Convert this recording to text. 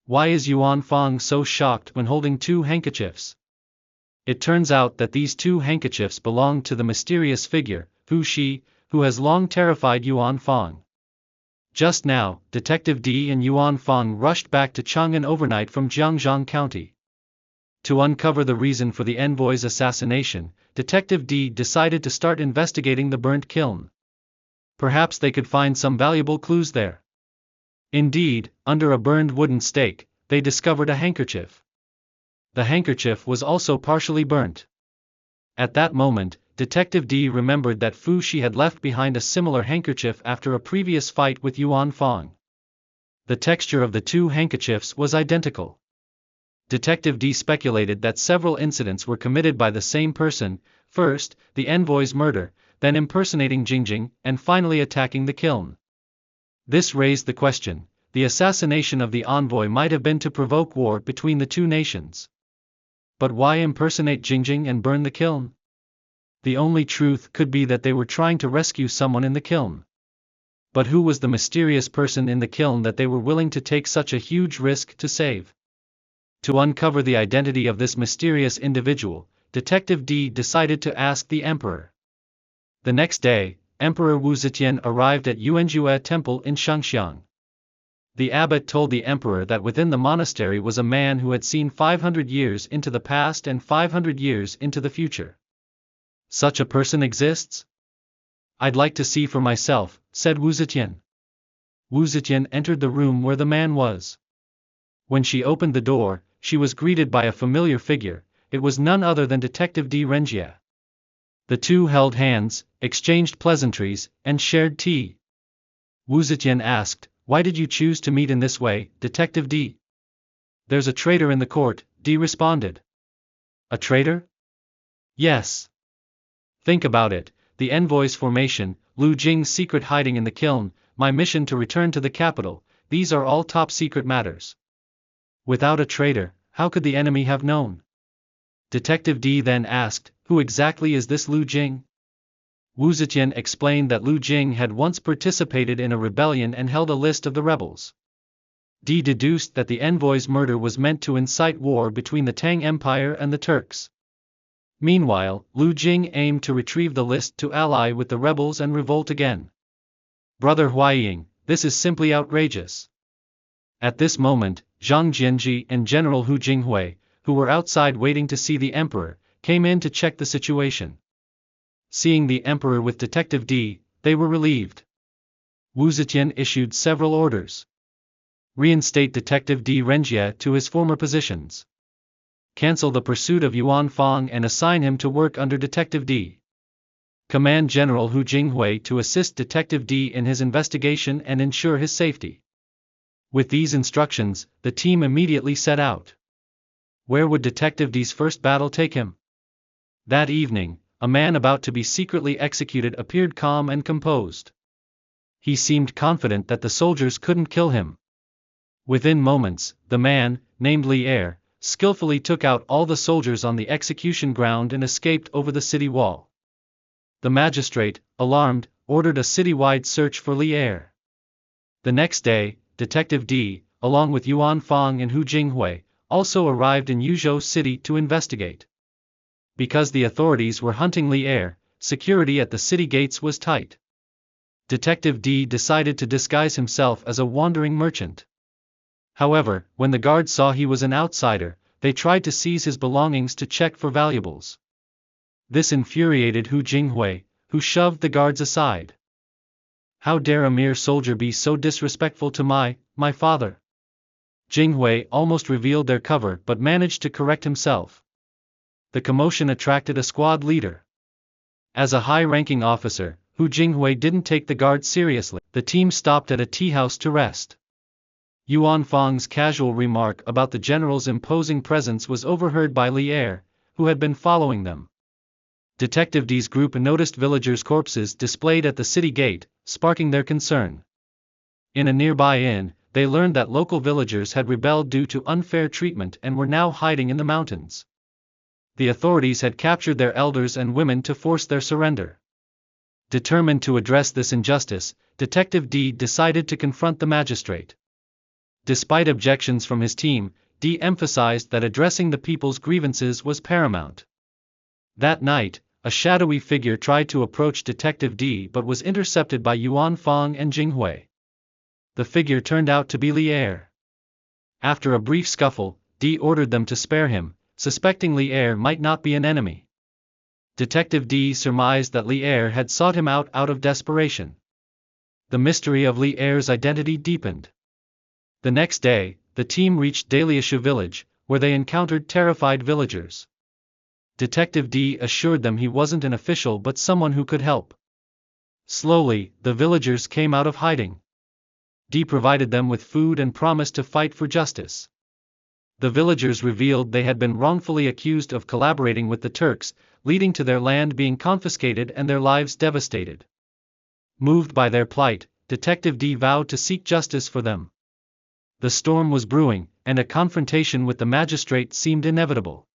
Why is Yuan Fang so shocked when holding two handkerchiefs? It turns out that these two handkerchiefs belong to the mysterious figure, Hu Shi, who has long terrified Yuan Fang. Just now, Detective D and Yuan Fang rushed back to Chang'an overnight from Jiangzhou County. To uncover the reason for the envoy's assassination, Detective D decided to start investigating the burnt kiln. Perhaps they could find some valuable clues there. Indeed, under a burned wooden stake, they discovered a handkerchief. The handkerchief was also partially burnt. At that moment, Detective D remembered that Fu Shi had left behind a similar handkerchief after a previous fight with Yuan Fang. The texture of the two handkerchiefs was identical. Detective D speculated that several incidents were committed by the same person, first, the envoy's murder, then impersonating Jingjing, and finally attacking the kiln. This raised the question: the assassination of the envoy might have been to provoke war between the two nations. But why impersonate Jingjing and burn the kiln? The only truth could be that they were trying to rescue someone in the kiln. But who was the mysterious person in the kiln that they were willing to take such a huge risk to save? To uncover the identity of this mysterious individual, Detective D decided to ask the emperor. The next day, Emperor Wu Zetian arrived at Yuanjue Temple in Shangxiang. The abbot told the emperor that within the monastery was a man who had seen 500 years into the past and 500 years into the future. Such a person exists? I'd like to see for myself, said Wu Zetian. Wu Zetian entered the room where the man was. When she opened the door, she was greeted by a familiar figure. It was none other than Detective D Renjie. The two held hands, exchanged pleasantries, and shared tea. Wu Zetian asked, "Why did you choose to meet in this way, Detective D?" "There's a traitor in the court," D responded. "A traitor?" "Yes. Think about it: the envoy's formation, Lu Jing's secret hiding in the kiln, my mission to return to the capital, these are all top-secret matters. Without a traitor, how could the enemy have known?" Detective D then asked, "Who exactly is this Lu Jing?" Wu Zetian explained that Lu Jing had once participated in a rebellion and held a list of the rebels. D deduced that the envoy's murder was meant to incite war between the Tang Empire and the Turks. Meanwhile, Lu Jing aimed to retrieve the list to ally with the rebels and revolt again. Brother Huaying, this is simply outrageous. At this moment, Zhang Jianji and General Hu Jinghui, who were outside waiting to see the emperor, came in to check the situation. Seeing the emperor with Detective D, they were relieved. Wu Zetian issued several orders. Reinstate Detective D Renjie to his former positions. Cancel the pursuit of Yuan Fang and assign him to work under Detective D. Command General Hu Jinghui to assist Detective D in his investigation and ensure his safety. With these instructions, the team immediately set out. Where would Detective D's first battle take him? That evening, a man about to be secretly executed appeared calm and composed. He seemed confident that the soldiers couldn't kill him. Within moments, the man, named Li Er, skillfully took out all the soldiers on the execution ground and escaped over the city wall. The magistrate, alarmed, ordered a citywide search for Li Er. The next day, Detective D, along with Yuan Fang and Hu Jinghui, also arrived in Yuzhou City to investigate. Because the authorities were hunting Li Er, security at the city gates was tight. Detective D decided to disguise himself as a wandering merchant. However, when the guards saw he was an outsider, they tried to seize his belongings to check for valuables. This infuriated Hu Jinghui, who shoved the guards aside. "How dare a mere soldier be so disrespectful to my father?" Jinghui almost revealed their cover but managed to correct himself. The commotion attracted a squad leader. As a high-ranking officer, Hu Jinghui didn't take the guards seriously. The team stopped at a tea house to rest. Yuan Fang's casual remark about the general's imposing presence was overheard by Li Er, who had been following them. Detective D's group noticed villagers' corpses displayed at the city gate, sparking their concern. In a nearby inn, they learned that local villagers had rebelled due to unfair treatment and were now hiding in the mountains. The authorities had captured their elders and women to force their surrender. Determined to address this injustice, Detective D decided to confront the magistrate. Despite objections from his team, D emphasized that addressing the people's grievances was paramount. That night, a shadowy figure tried to approach Detective D but was intercepted by Yuan Fong and Jing Hui. The figure turned out to be Li Er. After a brief scuffle, D ordered them to spare him, suspecting Li Er might not be an enemy. Detective D surmised that Li Er had sought him out of desperation. The mystery of Li Er's identity deepened. The next day, the team reached Daliashu village, where they encountered terrified villagers. Detective D assured them he wasn't an official but someone who could help. Slowly, the villagers came out of hiding. D provided them with food and promised to fight for justice. The villagers revealed they had been wrongfully accused of collaborating with the Turks, leading to their land being confiscated and their lives devastated. Moved by their plight, Detective D vowed to seek justice for them. The storm was brewing, and a confrontation with the magistrate seemed inevitable.